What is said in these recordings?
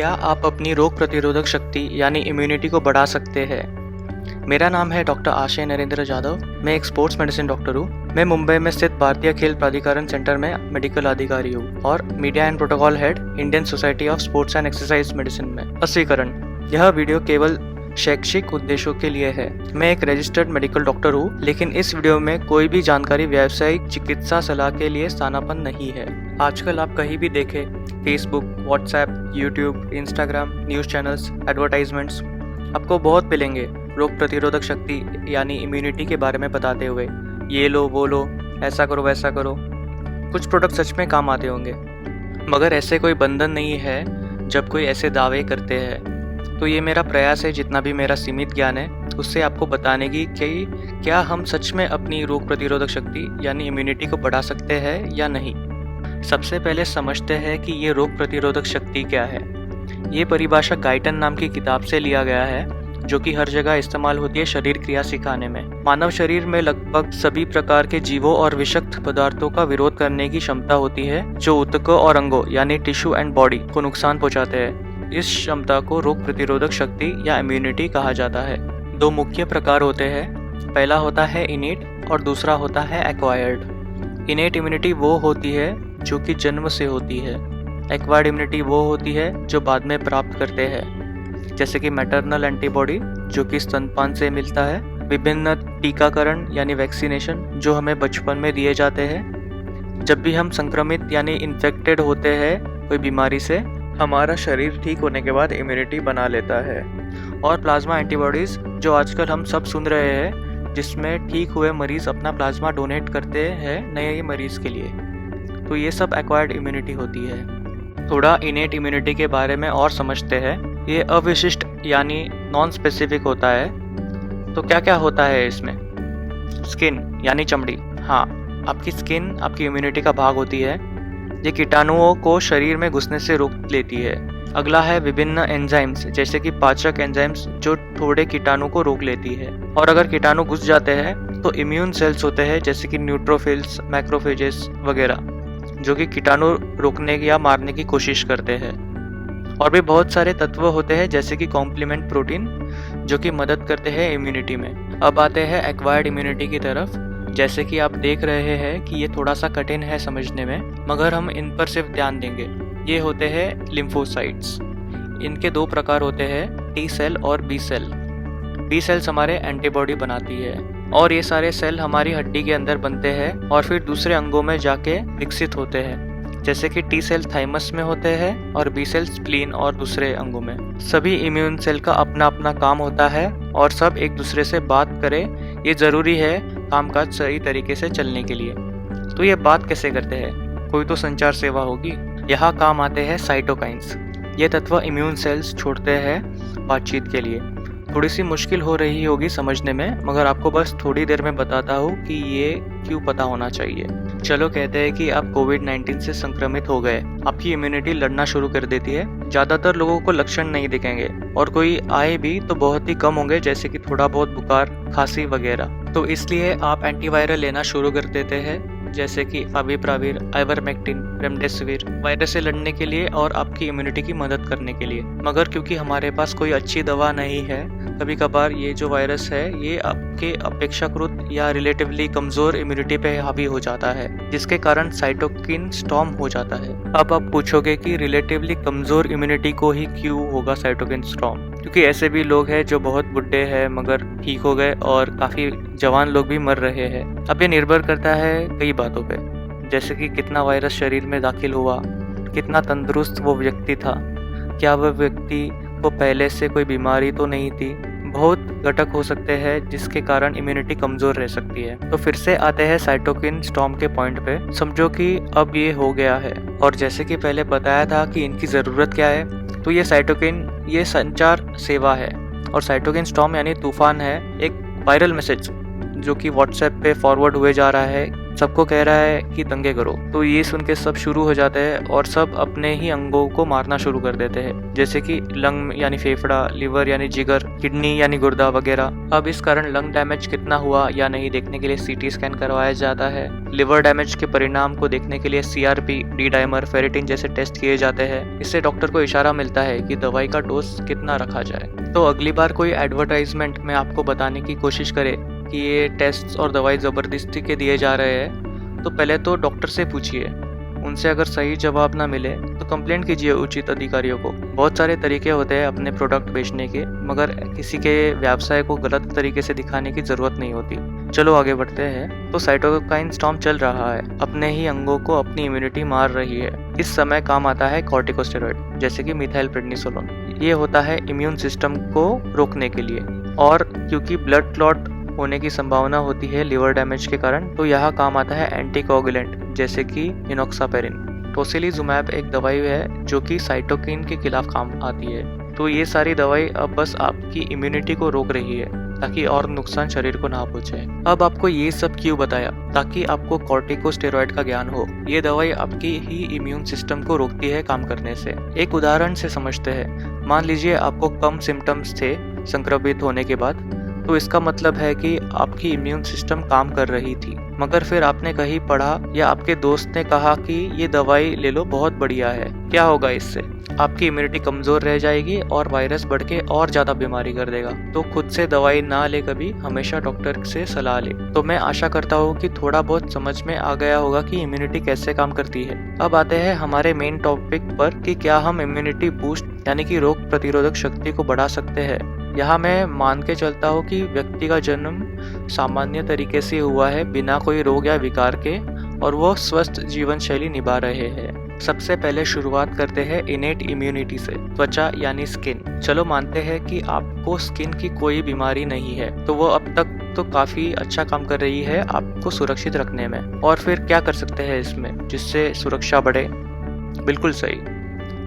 क्या आप अपनी रोग प्रतिरोधक शक्ति यानी इम्यूनिटी को बढ़ा सकते हैं? मेरा नाम है डॉक्टर आशय नरेंद्र जाधव। मैं एक स्पोर्ट्स मेडिसिन डॉक्टर हूँ। मैं मुंबई में स्थित भारतीय खेल प्राधिकरण सेंटर में मेडिकल अधिकारी हूँ और media and protocol head Indian society of sports and exercise medicine में। स्पष्टीकरण, यह वीडियो केवल शैक्षिक उद्देश्यों के लिए है। मैं एक रजिस्टर्ड मेडिकल डॉक्टर हूँ, लेकिन इस वीडियो में कोई भी जानकारी व्यावसायिक चिकित्सा सलाह के लिए स्थानापन्न नहीं है। आजकल आप कहीं भी देखें, Facebook, WhatsApp, YouTube, Instagram, news channels, advertisements, आपको बहुत मिलेंगे रोग प्रतिरोधक शक्ति यानी इम्यूनिटी के बारे में बताते हुए, ये लो वो लो, ऐसा करो वैसा करो। कुछ प्रोडक्ट सच में काम आते होंगे, मगर ऐसे कोई बंधन नहीं है जब कोई ऐसे दावे करते हैं। तो ये मेरा प्रयास है, जितना भी मेरा सीमित ज्ञान है उससे आपको बताने की कि क्या हम सच में अपनी रोग प्रतिरोधक शक्ति यानी इम्यूनिटी को बढ़ा सकते हैं या नहीं। सबसे पहले समझते हैं कि ये रोग प्रतिरोधक शक्ति क्या है। ये परिभाषा गाइटन नाम की किताब से लिया गया है, जो कि हर जगह इस्तेमाल होती है शरीर क्रिया सिखाने में। मानव शरीर में लगभग सभी प्रकार के जीवों और विषाक्त पदार्थों का विरोध करने की क्षमता होती है, जो ऊतकों और अंगों यानी टिश्यू एंड बॉडी को नुकसान पहुंचाते हैं। इस क्षमता को रोग प्रतिरोधक शक्ति या इम्यूनिटी कहा जाता है। दो मुख्य प्रकार होते हैं, पहला होता है इनेट और दूसरा होता है एक्वायर्ड। इनेट इम्यूनिटी वो होती है जो कि जन्म से होती है। एक्वायर्ड इम्यूनिटी वो होती है जो बाद में प्राप्त करते हैं, जैसे कि मैटरनल एंटीबॉडी जो कि स्तनपान से मिलता है, विभिन्न टीकाकरण यानी वैक्सीनेशन जो हमें बचपन में दिए जाते हैं। जब भी हम संक्रमित यानी इन्फेक्टेड होते हैं कोई बीमारी से, हमारा शरीर ठीक होने के बाद इम्यूनिटी बना लेता है। और प्लाज्मा एंटीबॉडीज जो आजकल हम सब सुन रहे हैं, जिसमें ठीक हुए मरीज अपना प्लाज्मा डोनेट करते हैं नए मरीज के लिए, तो ये सब एक्वायर्ड इम्यूनिटी होती है। थोड़ा इनेट इम्यूनिटी के बारे में और समझते हैं। ये अविशिष्ट यानी नॉन स्पेसिफिक होता है। तो क्या क्या होता है इसमें? स्किन यानी चमड़ी। हाँ, आपकी स्किन आपकी इम्यूनिटी का भाग होती है। ये कीटाणुओं को शरीर में घुसने से रोक लेती है। अगला है विभिन्न एंजाइम्स, जैसे कि पाचक एंजाइम्स जो थोड़े कीटाणु को रोक लेती है। और अगर कीटाणु घुस जाते हैं तो इम्यून सेल्स होते हैं, जैसे कि न्यूट्रोफिल्स, मैक्रोफेजेस वगैरह, जो कि कीटाणु रोकने या मारने की कोशिश करते हैं। और भी बहुत सारे तत्व होते हैं, जैसे कि कॉम्प्लीमेंट प्रोटीन, जो कि मदद करते हैं इम्यूनिटी में। अब आते हैं एक्वायर्ड इम्यूनिटी की तरफ। जैसे कि आप देख रहे हैं कि ये थोड़ा सा कठिन है समझने में, मगर हम इन पर सिर्फ ध्यान देंगे। ये होते हैं लिम्फोसाइट्स। इनके दो प्रकार होते हैं, टी सेल और बी सेल। बी सेल्स हमारे एंटीबॉडी बनाती है और ये सारे सेल हमारी हड्डी के अंदर बनते हैं और फिर दूसरे अंगों में जाके विकसित होते हैं, जैसे कि टी सेल थाइमस में होते हैं और बी सेल स्प्लीन और दूसरे अंगों में। सभी इम्यून सेल का अपना अपना काम होता है और सब एक दूसरे से बात करें, ये जरूरी है कामकाज सही तरीके से चलने के लिए। तो ये बात कैसे करते हैं? कोई तो संचार सेवा होगी। यहाँ काम आते हैं साइटोकाइंस। ये तत्व इम्यून सेल्स छोड़ते हैं बातचीत के लिए। थोड़ी सी मुश्किल हो रही होगी समझने में, मगर आपको बस थोड़ी देर में बताता हूँ कि ये क्यों पता होना चाहिए। चलो कहते हैं कि आप कोविड-19 से संक्रमित हो गए। आपकी इम्यूनिटी लड़ना शुरू कर देती है। ज़्यादातर लोगों को लक्षण नहीं दिखेंगे और कोई आए भी तो बहुत ही कम होंगे, जैसे कि थोड़ा बहुत बुखार, खांसी वगैरह। तो इसलिए आप एंटीवायरल लेना शुरू कर देते हैं, जैसे कि फाविपिराविर, आइवरमेक्टिन, रेमडेसिविर, वायरस से लड़ने के लिए और आपकी इम्यूनिटी की मदद करने के लिए। मगर क्योंकि हमारे पास कोई अच्छी दवा नहीं है, कभी कभार ये जो वायरस है ये आपके अपेक्षाकृत या रिलेटिवली कमजोर इम्यूनिटी पे हावी हो जाता है, जिसके कारण साइटोकिन स्टॉर्म हो जाता है। अब आप पूछोगे कि रिलेटिवली कमजोर इम्यूनिटी को ही क्यों होगा साइटोकिन स्टॉर्म? क्योंकि ऐसे भी लोग हैं जो बहुत बुढ़े हैं मगर ठीक हो गए और काफी जवान लोग भी मर रहे हैं। अब ये निर्भर करता है कई बातों पे, जैसे कि कितना वायरस शरीर में दाखिल हुआ, कितना तंदुरुस्त वो व्यक्ति था, क्या वह व्यक्ति को पहले से कोई बीमारी तो नहीं थी। बहुत घटक हो सकते हैं जिसके कारण इम्यूनिटी कमजोर रह सकती है। तो फिर से आते हैं साइटोकिन स्टॉर्म के पॉइंट पे। समझो कि अब ये हो गया है और जैसे कि पहले बताया था कि इनकी ज़रूरत क्या है, तो ये साइटोकिन ये संचार सेवा है। और साइटोकिन स्टॉर्म यानी तूफान है, एक वायरल मैसेज जो कि व्हाट्सएप पे फॉरवर्ड हुए जा रहा है सबको कह रहा है कि दंगे करो। तो ये सुन के सब शुरू हो जाते हैं और सब अपने ही अंगों को मारना शुरू कर देते हैं, जैसे कि लंग यानी फेफड़ा, लिवर यानी जिगर, किडनी यानी गुर्दा वगैरह। अब इस कारण लंग डैमेज कितना हुआ या नहीं देखने के लिए सीटी स्कैन करवाया जाता है। लिवर डैमेज के परिणाम को देखने के लिए CRP, डी डाइमर, फेरिटिन जैसे टेस्ट किए जाते हैं। इससे डॉक्टर को इशारा मिलता है कि दवाई का डोज कितना रखा जाए। तो अगली बार कोई एडवर्टाइजमेंट में आपको बताने की कोशिश करे कि ये टेस्ट और दवाई जबरदस्ती के दिए जा रहे हैं, तो पहले तो डॉक्टर से पूछिए। उनसे अगर सही जवाब ना मिले तो कंप्लेंट कीजिए उचित अधिकारियों को। बहुत सारे तरीके होते हैं अपने प्रोडक्ट बेचने के, मगर किसी के व्यवसाय को गलत तरीके से दिखाने की जरूरत नहीं होती। चलो आगे बढ़ते हैं। तो साइटोकाइन स्टॉर्म चल रहा है, अपने ही अंगों को अपनी इम्यूनिटी मार रही है। इस समय काम आता है कॉर्टिकोस्टेरॉइड जैसे कि मिथाइल प्रेडनिसोलोन। ये होता है इम्यून सिस्टम को रोकने के लिए, और क्योंकि ब्लड क्लॉट होने की संभावना होती है लिवर डैमेज के कारण, तो यहाँ काम आता है एंटीकोगुलेंट जैसे कि इनोक्सापेरिन। टोसिलीजुमैब एक दवाई है जो कि साइटोकिन के खिलाफ काम आती है। तो ये सारी दवाई अब बस आपकी इम्यूनिटी को रोक रही है ताकि और नुकसान शरीर को ना पहुंचे। अब आपको ये सब क्यों बताया? ताकि आपको कॉर्टिकोस्टेरॉइड का ज्ञान हो। ये दवाई आपकी ही इम्यून सिस्टम को रोकती है काम करने से। एक उदाहरण से समझते हैं। मान लीजिए आपको कम सिम्टम्स थे संक्रमित होने के बाद, तो इसका मतलब है कि आपकी इम्यून सिस्टम काम कर रही थी, मगर फिर आपने कहीं पढ़ा या आपके दोस्त ने कहा कि ये दवाई ले लो, बहुत बढ़िया है। क्या होगा इससे? आपकी इम्यूनिटी कमजोर रह जाएगी और वायरस बढ़ के और ज्यादा बीमारी कर देगा। तो खुद से दवाई ना ले, कभी हमेशा डॉक्टर से सलाह ले। तो मैं आशा करता हूँ कि थोड़ा बहुत समझ में आ गया होगा कि इम्यूनिटी कैसे काम करती है। अब आते हैं हमारे मेन टॉपिक पर कि क्या हम इम्यूनिटी बूस्ट यानी कि रोग प्रतिरोधक शक्ति को बढ़ा सकते हैं। यहाँ मैं मान के चलता हूँ कि व्यक्ति का जन्म सामान्य तरीके से हुआ है, बिना कोई रोग या विकार के, और वो स्वस्थ जीवन शैली निभा रहे हैं। सबसे पहले शुरुआत करते हैं इनेट इम्यूनिटी से, त्वचा यानी स्किन। चलो मानते हैं कि आपको स्किन की कोई बीमारी नहीं है, तो वो अब तक तो काफी अच्छा काम कर रही है आपको सुरक्षित रखने में। और फिर क्या कर सकते हैं इसमें जिससे सुरक्षा बढ़े? बिल्कुल सही,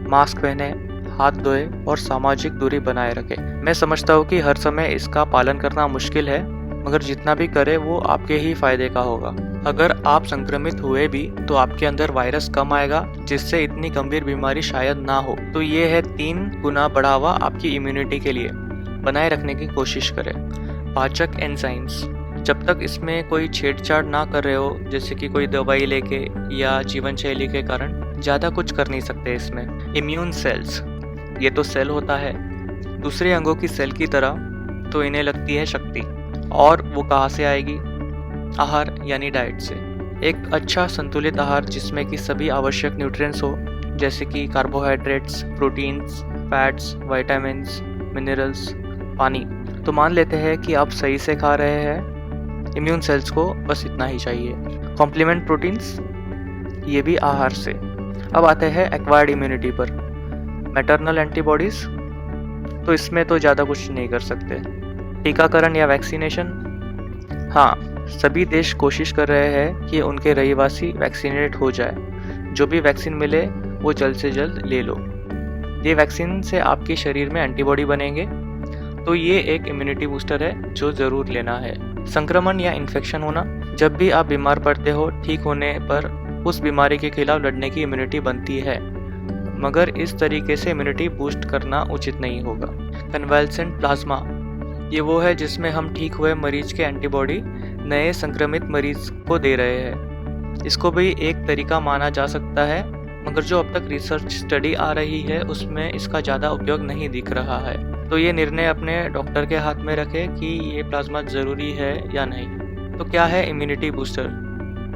मास्क पहने, हाथ धोए और सामाजिक दूरी बनाए रखें। मैं समझता हूँ कि हर समय इसका पालन करना मुश्किल है, मगर जितना भी करे वो आपके ही फायदे का होगा। अगर आप संक्रमित हुए भी तो आपके अंदर वायरस कम आएगा, जिससे इतनी गंभीर बीमारी शायद ना हो। तो ये है 3 गुना बढ़ावा आपकी इम्यूनिटी के लिए। बनाए रखने की कोशिश करें। पाचक एंजाइम्स, जब तक इसमें कोई छेड़छाड़ ना कर रहे हो, जैसे कि कोई दवाई लेके या जीवन शैली के कारण, ज्यादा कुछ कर नहीं सकते इसमें। इम्यून सेल्स, ये तो सेल होता है दूसरे अंगों की सेल की तरह, तो इन्हें लगती है शक्ति। और वो कहाँ से आएगी? आहार यानी डाइट से। एक अच्छा संतुलित आहार जिसमें कि सभी आवश्यक न्यूट्रिएंट्स हो, जैसे कि carbohydrates, proteins, fats, vitamins, minerals, पानी। तो मान लेते हैं कि आप सही से खा रहे हैं। इम्यून सेल्स को बस इतना ही चाहिए। कॉम्प्लीमेंट प्रोटीन्स, ये भी आहार से। अब आते हैं एक्वायर्ड इम्यूनिटी पर। मैटरनल एंटीबॉडीज, तो इसमें तो ज़्यादा कुछ नहीं कर सकते। टीकाकरण या वैक्सीनेशन, हाँ, सभी देश कोशिश कर रहे हैं कि उनके रहिवासी वैक्सीनेट हो जाए। जो भी वैक्सीन मिले वो जल्द से जल्द ले लो। ये वैक्सीन से आपके शरीर में एंटीबॉडी बनेंगे, तो ये एक इम्यूनिटी बूस्टर है जो ज़रूर लेना है। संक्रमण या इन्फेक्शन होना, जब भी आप बीमार पड़ते हो, ठीक होने पर उस बीमारी के खिलाफ लड़ने की इम्यूनिटी बनती है, मगर इस तरीके से इम्यूनिटी बूस्ट करना उचित नहीं होगा। कन्वालेसेंट प्लाज्मा, ये वो है जिसमें हम ठीक हुए मरीज के एंटीबॉडी नए संक्रमित मरीज को दे रहे हैं। इसको भी एक तरीका माना जा सकता है, मगर जो अब तक रिसर्च स्टडी आ रही है उसमें इसका ज़्यादा उपयोग नहीं दिख रहा है। तो ये निर्णय अपने डॉक्टर के हाथ में रखें कि ये प्लाज्मा ज़रूरी है या नहीं। तो क्या है इम्यूनिटी बूस्टर?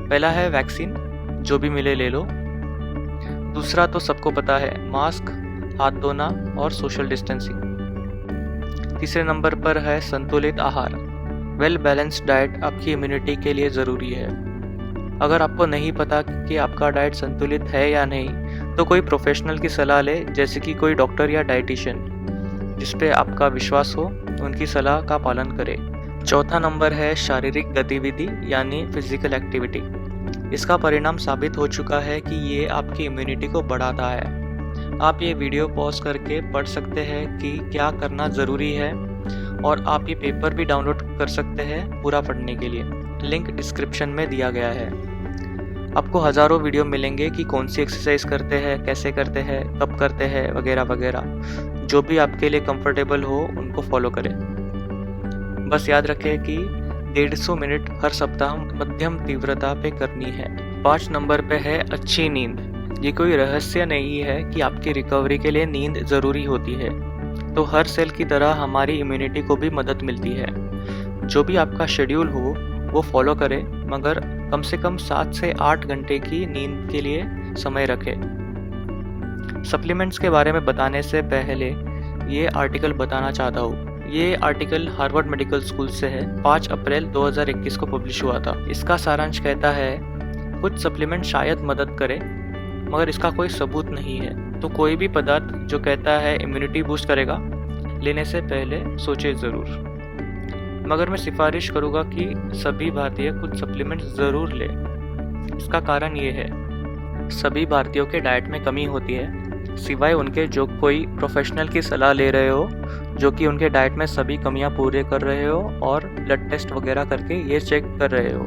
पहला है वैक्सीन, जो भी मिले ले लो। दूसरा तो सबको पता है, मास्क, हाथ धोना और सोशल डिस्टेंसिंग। तीसरे नंबर पर है संतुलित आहार। वेल बैलेंस्ड डाइट आपकी इम्यूनिटी के लिए ज़रूरी है। अगर आपको नहीं पता कि आपका डाइट संतुलित है या नहीं, तो कोई प्रोफेशनल की सलाह ले, जैसे कि कोई डॉक्टर या डाइटिशियन जिस पे आपका विश्वास हो, उनकी सलाह का पालन करें। चौथा नंबर है शारीरिक गतिविधि यानी फिजिकल एक्टिविटी। इसका परिणाम साबित हो चुका है कि ये आपकी इम्यूनिटी को बढ़ाता है। आप ये वीडियो पॉज करके पढ़ सकते हैं कि क्या करना ज़रूरी है, और आप ये पेपर भी डाउनलोड कर सकते हैं पूरा पढ़ने के लिए। लिंक डिस्क्रिप्शन में दिया गया है। आपको हज़ारों वीडियो मिलेंगे कि कौन सी एक्सरसाइज करते हैं, कैसे करते हैं, कब करते हैं, वगैरह वगैरह। जो भी आपके लिए कंफर्टेबल हो उनको फॉलो करें। बस याद रखें कि 150 मिनट हर सप्ताह मध्यम तीव्रता पे करनी है। 5 नंबर पे है अच्छी नींद। ये कोई रहस्य नहीं है कि आपकी रिकवरी के लिए नींद ज़रूरी होती है। तो हर सेल की तरह हमारी इम्यूनिटी को भी मदद मिलती है। जो भी आपका शेड्यूल हो वो फॉलो करें, मगर कम से कम 7 से 8 घंटे की नींद के लिए समय रखें। सप्लीमेंट्स के बारे में बताने से पहले ये आर्टिकल बताना चाहता हूँ। ये आर्टिकल हार्वर्ड मेडिकल स्कूल से है, 5 अप्रैल 2021 को पब्लिश हुआ था। इसका सारांश कहता है कुछ सप्लीमेंट शायद मदद करे, मगर इसका कोई सबूत नहीं है। तो कोई भी पदार्थ जो कहता है इम्यूनिटी बूस्ट करेगा, लेने से पहले सोचे ज़रूर। मगर मैं सिफारिश करूँगा कि सभी भारतीय कुछ सप्लीमेंट ज़रूर लें। इसका कारण ये है, सभी भारतीयों के डाइट में कमी होती है, सिवाय उनके जो कोई प्रोफेशनल की सलाह ले रहे हो, जो कि उनके डाइट में सभी कमियां पूरे कर रहे हो और ब्लड टेस्ट वगैरह करके ये चेक कर रहे हो।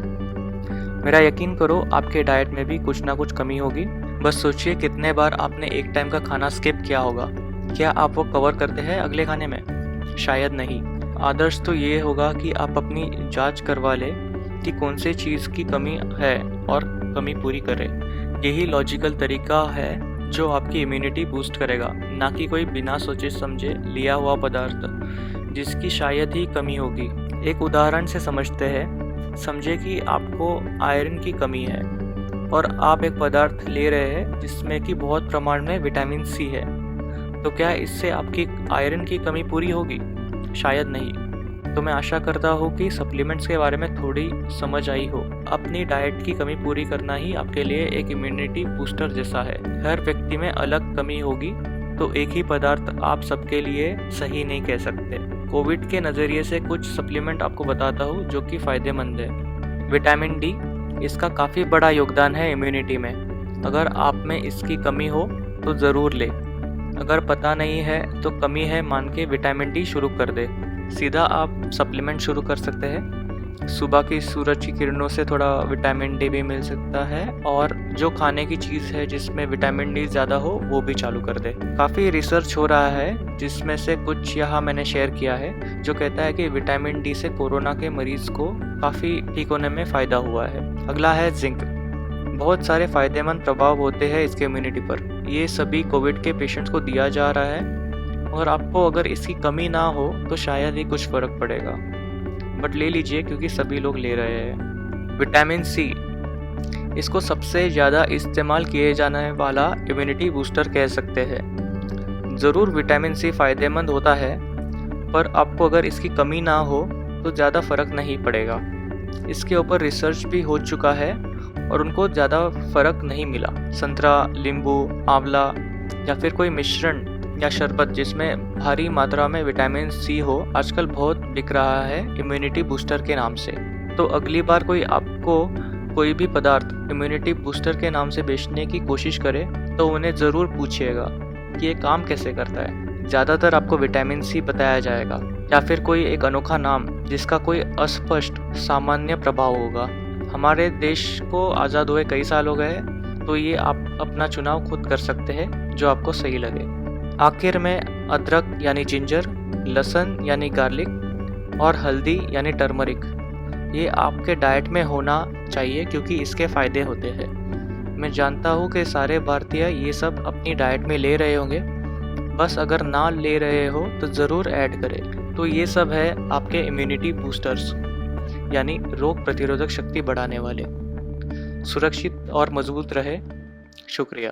मेरा यकीन करो आपके डाइट में भी कुछ ना कुछ कमी होगी। बस सोचिए कितने बार आपने एक टाइम का खाना स्किप किया होगा। क्या आप वो कवर करते हैं अगले खाने में? शायद नहीं। आदर्श तो ये होगा कि आप अपनी जांच करवा लें कि कौन सी चीज़ की कमी है और कमी पूरी करें। यही लॉजिकल तरीका है जो आपकी इम्यूनिटी बूस्ट करेगा, ना कि कोई बिना सोचे समझे लिया हुआ पदार्थ जिसकी शायद ही कमी होगी। एक उदाहरण से समझते हैं। समझे कि आपको आयरन की कमी है और आप एक पदार्थ ले रहे हैं जिसमें कि बहुत प्रमाण में विटामिन सी है। तो क्या इससे आपकी आयरन की कमी पूरी होगी? शायद नहीं। तो मैं आशा करता हूँ कि सप्लीमेंट्स के बारे में थोड़ी समझ आई हो। अपनी डाइट की कमी पूरी करना ही आपके लिए एक इम्यूनिटी बूस्टर जैसा है। हर व्यक्ति में अलग कमी होगी, तो एक ही पदार्थ आप सबके लिए सही नहीं कह सकते। कोविड के नज़रिए से कुछ सप्लीमेंट आपको बताता हूँ जो कि फ़ायदेमंद है। विटामिन डी, इसका काफ़ी बड़ा योगदान है इम्यूनिटी में। अगर आप में इसकी कमी हो तो ज़रूर ले। अगर पता नहीं है तो कमी है मान के विटामिन डी शुरू कर दे। सीधा आप सप्लीमेंट शुरू कर सकते हैं। सुबह की सूरज की किरणों से थोड़ा विटामिन डी भी मिल सकता है, और जो खाने की चीज़ है जिसमें विटामिन डी ज़्यादा हो वो भी चालू कर दे। काफ़ी रिसर्च हो रहा है जिसमें से कुछ यहाँ मैंने शेयर किया है, जो कहता है कि विटामिन डी से कोरोना के मरीज को काफ़ी ठीक होने में फ़ायदा हुआ है। अगला है जिंक। बहुत सारे फ़ायदेमंद प्रभाव होते हैं इसके इम्यूनिटी पर। ये सभी कोविड के पेशेंट्स को दिया जा रहा है, और आपको अगर इसकी कमी ना हो तो शायद ही कुछ फ़र्क पड़ेगा, बट ले लीजिए क्योंकि सभी लोग ले रहे हैं। विटामिन सी, इसको सबसे ज़्यादा इस्तेमाल किए जाने वाला इम्यूनिटी बूस्टर कह सकते हैं। ज़रूर विटामिन सी फ़ायदेमंद होता है, पर आपको अगर इसकी कमी ना हो तो ज़्यादा फ़र्क नहीं पड़ेगा। इसके ऊपर रिसर्च भी हो चुका है और उनको ज़्यादा फ़र्क नहीं मिला। संतरा, नींबू, आंवला या फिर कोई मिश्रण या शरबत जिसमें भारी मात्रा में विटामिन सी हो, आजकल बहुत बिक रहा है इम्यूनिटी बूस्टर के नाम से। तो अगली बार कोई आपको कोई भी पदार्थ इम्यूनिटी बूस्टर के नाम से बेचने की कोशिश करे तो उन्हें ज़रूर पूछिएगा कि ये काम कैसे करता है। ज़्यादातर आपको विटामिन सी बताया जाएगा, या फिर कोई एक अनोखा नाम जिसका कोई अस्पष्ट सामान्य प्रभाव होगा। हमारे देश को आज़ाद हुए कई साल हो गए, तो ये आप अपना चुनाव खुद कर सकते हैं जो आपको सही लगे। आखिर में अदरक यानी जिंजर, लहसुन यानी गार्लिक और हल्दी यानी टर्मरिक, ये आपके डाइट में होना चाहिए क्योंकि इसके फ़ायदे होते हैं। मैं जानता हूँ कि सारे भारतीय ये सब अपनी डाइट में ले रहे होंगे, बस अगर ना ले रहे हो तो ज़रूर ऐड करें। तो ये सब है आपके इम्यूनिटी बूस्टर्स, यानी रोग प्रतिरोधक शक्ति बढ़ाने वाले। सुरक्षित और मजबूत रहे। शुक्रिया।